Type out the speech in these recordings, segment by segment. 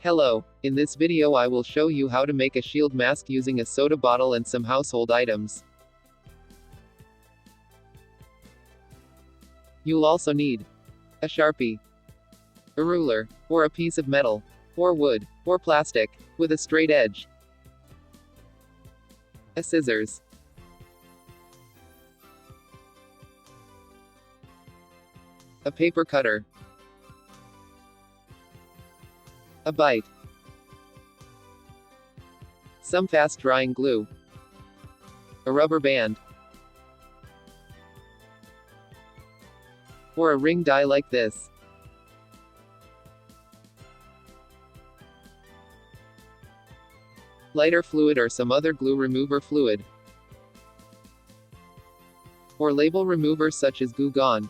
Hello, in this video I will show you how to make a shield mask using a soda bottle and some household items. You'll also need a Sharpie, a ruler, or a piece of metal, or wood, or plastic, with a straight edge, a scissors, a paper cutter, a bite, some fast-drying glue, a rubber band, or a ring die like this. Lighter fluid or some other glue remover fluid, or label remover such as Goo Gone.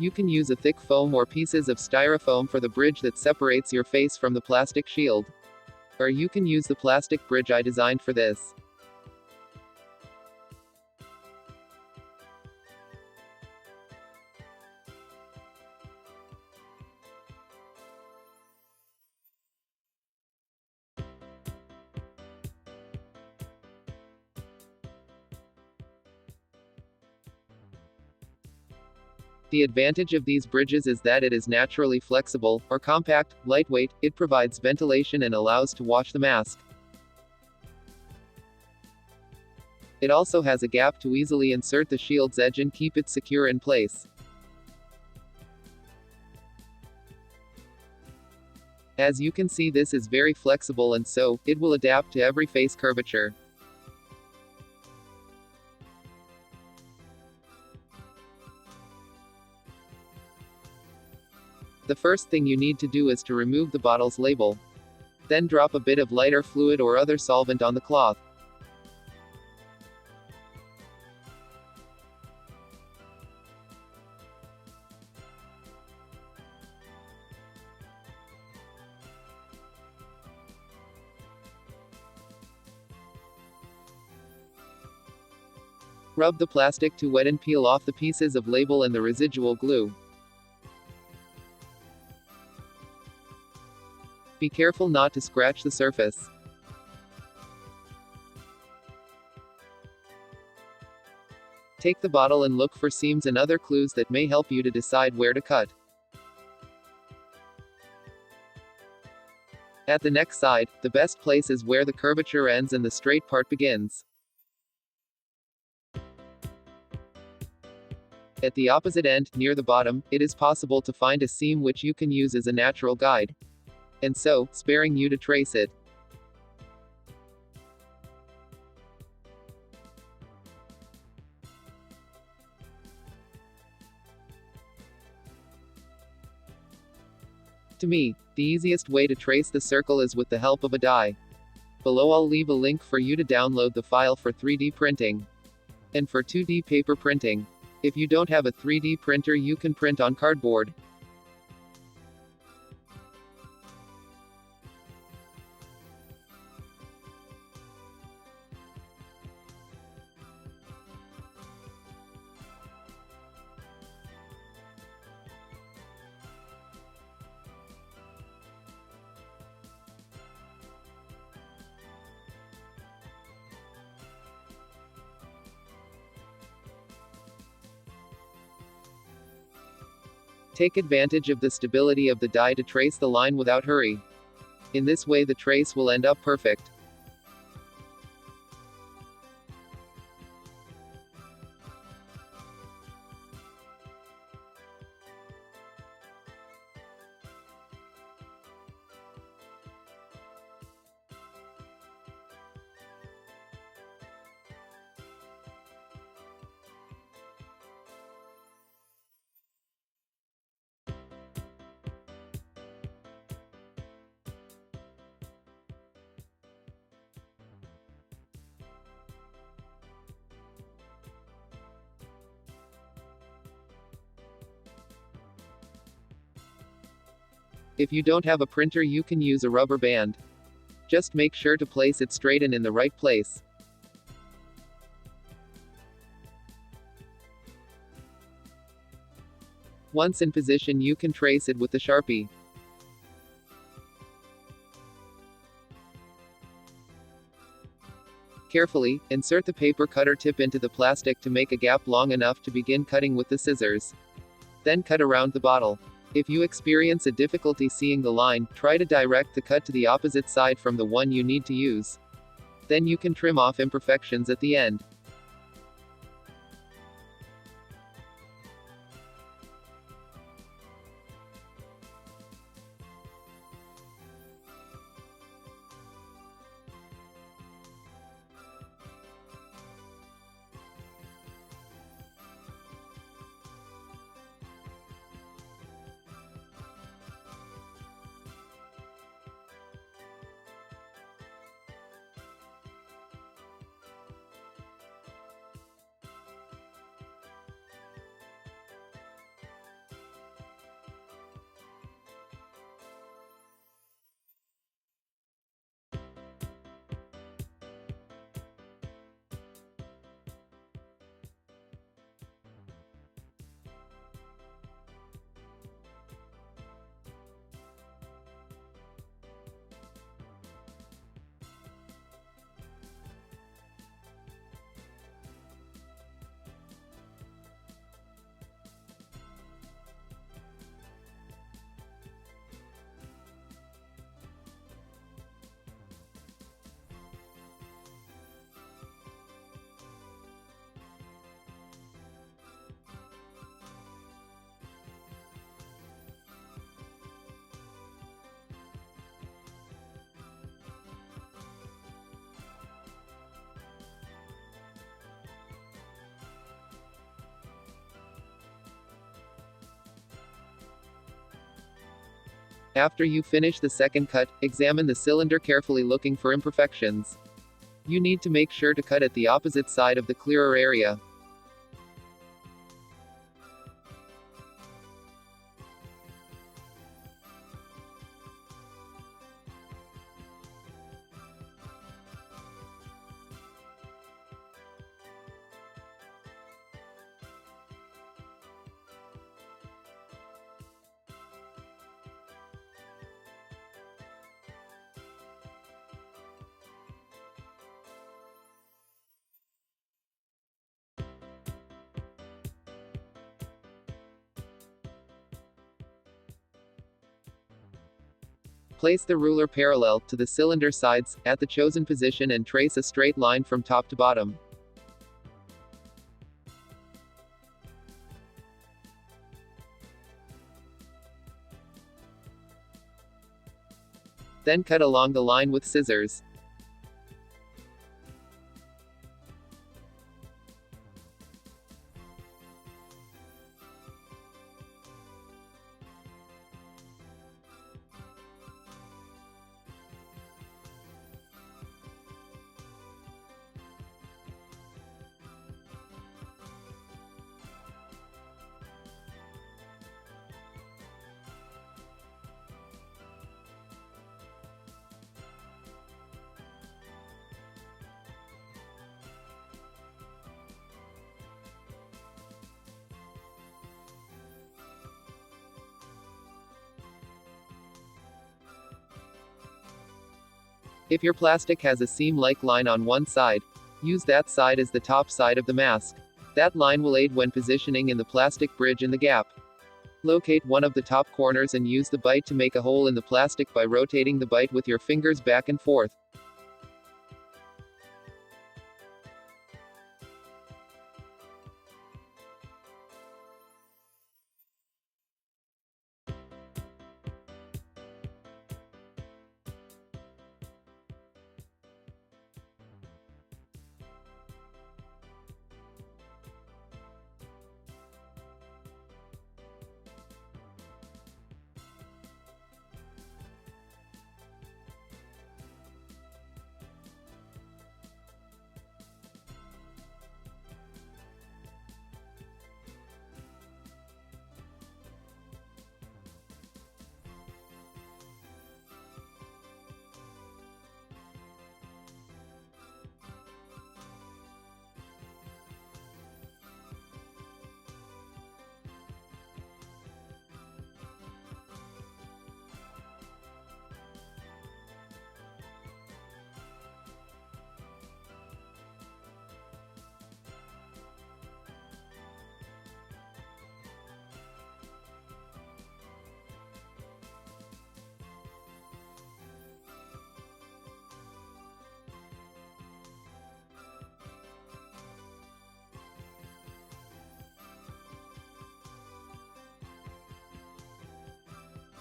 You can use a thick foam or pieces of styrofoam for the bridge that separates your face from the plastic shield. Or you can use the plastic bridge I designed for this. The advantage of these bridges is that it is naturally flexible, or compact, lightweight, it provides ventilation and allows to wash the mask. It also has a gap to easily insert the shield's edge and keep it secure in place. As you can see, this is very flexible and so, it will adapt to every face curvature. The first thing you need to do is to remove the bottle's label. Then drop a bit of lighter fluid or other solvent on the cloth. Rub the plastic to wet and peel off the pieces of label and the residual glue. Be careful not to scratch the surface. Take the bottle and look for seams and other clues that may help you to decide where to cut. At the neck side, the best place is where the curvature ends and the straight part begins. At the opposite end, near the bottom, it is possible to find a seam which you can use as a natural guide. And so, sparing you to trace it. To me, the easiest way to trace the circle is with the help of a die. Below I'll leave a link for you to download the file for 3D printing. And for 2D paper printing. If you don't have a 3D printer, you can print on cardboard. Take advantage of the stability of the die to trace the line without hurry. In this way the trace will end up perfect. If you don't have a printer, you can use a rubber band. Just make sure to place it straight and in the right place. Once in position, you can trace it with the Sharpie. Carefully, insert the paper cutter tip into the plastic to make a gap long enough to begin cutting with the scissors. Then cut around the bottle. If you experience a difficulty seeing the line, try to direct the cut to the opposite side from the one you need to use. Then you can trim off imperfections at the end. After you finish the second cut, examine the cylinder carefully, looking for imperfections. You need to make sure to cut at the opposite side of the clearer area. Place the ruler parallel to the cylinder sides, at the chosen position, and trace a straight line from top to bottom. Then cut along the line with scissors. If your plastic has a seam-like line on one side, use that side as the top side of the mask. That line will aid when positioning in the plastic bridge in the gap. Locate one of the top corners and use the bite to make a hole in the plastic by rotating the bite with your fingers back and forth.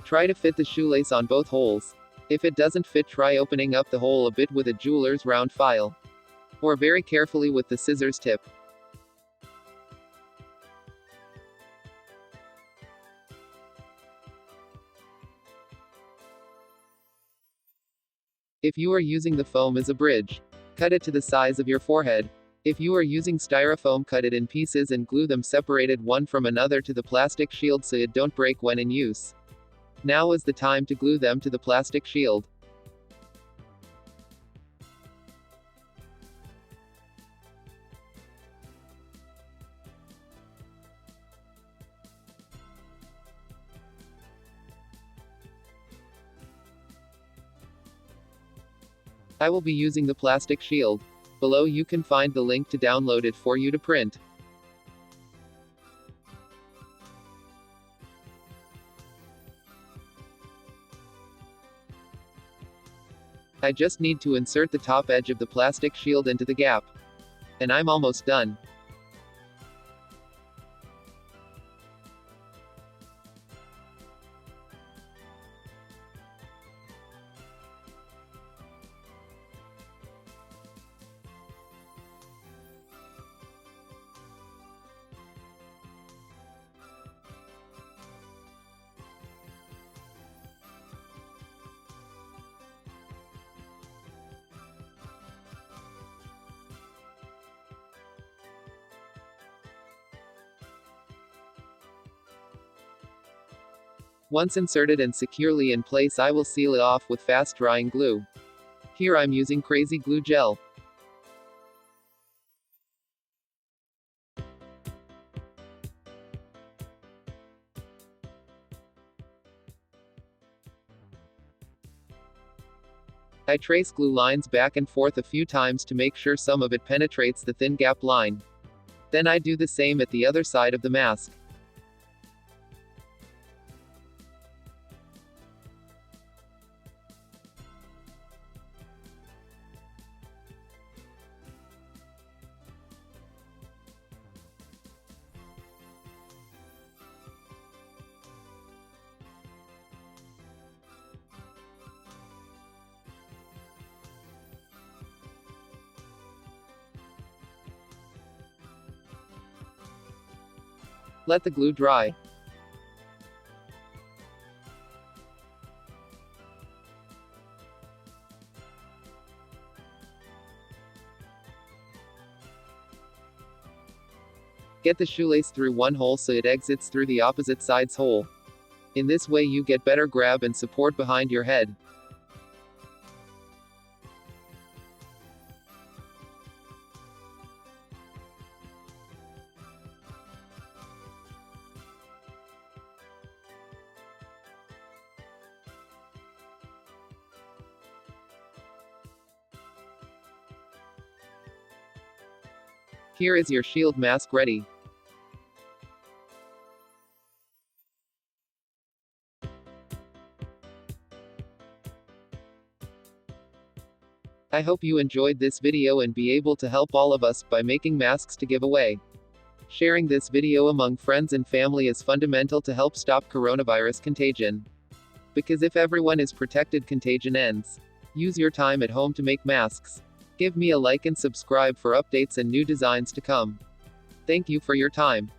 Try to fit the shoelace on both holes. If it doesn't fit, try opening up the hole a bit with a jeweler's round file. Or very carefully with the scissors tip. If you are using the foam as a bridge, cut it to the size of your forehead. If you are using styrofoam, cut it in pieces and glue them separated one from another to the plastic shield so it don't break when in use. Now is the time to glue them to the plastic shield. I will be using the plastic shield. Below you can find the link to download it for you to print. I just need to insert the top edge of the plastic shield into the gap. And I'm almost done. Once inserted and securely in place, I will seal it off with fast drying glue. Here I'm using Crazy Glue Gel. I trace glue lines back and forth a few times to make sure some of it penetrates the thin gap line. Then I do the same at the other side of the mask. Let the glue dry. Get the shoelace through one hole so it exits through the opposite side's hole. In this way you get better grab and support behind your head. Here is your shield mask ready. I hope you enjoyed this video and be able to help all of us by making masks to give away. Sharing this video among friends and family is fundamental to help stop coronavirus contagion. Because if everyone is protected, contagion ends. Use your time at home to make masks. Give me a like and subscribe for updates and new designs to come. Thank you for your time.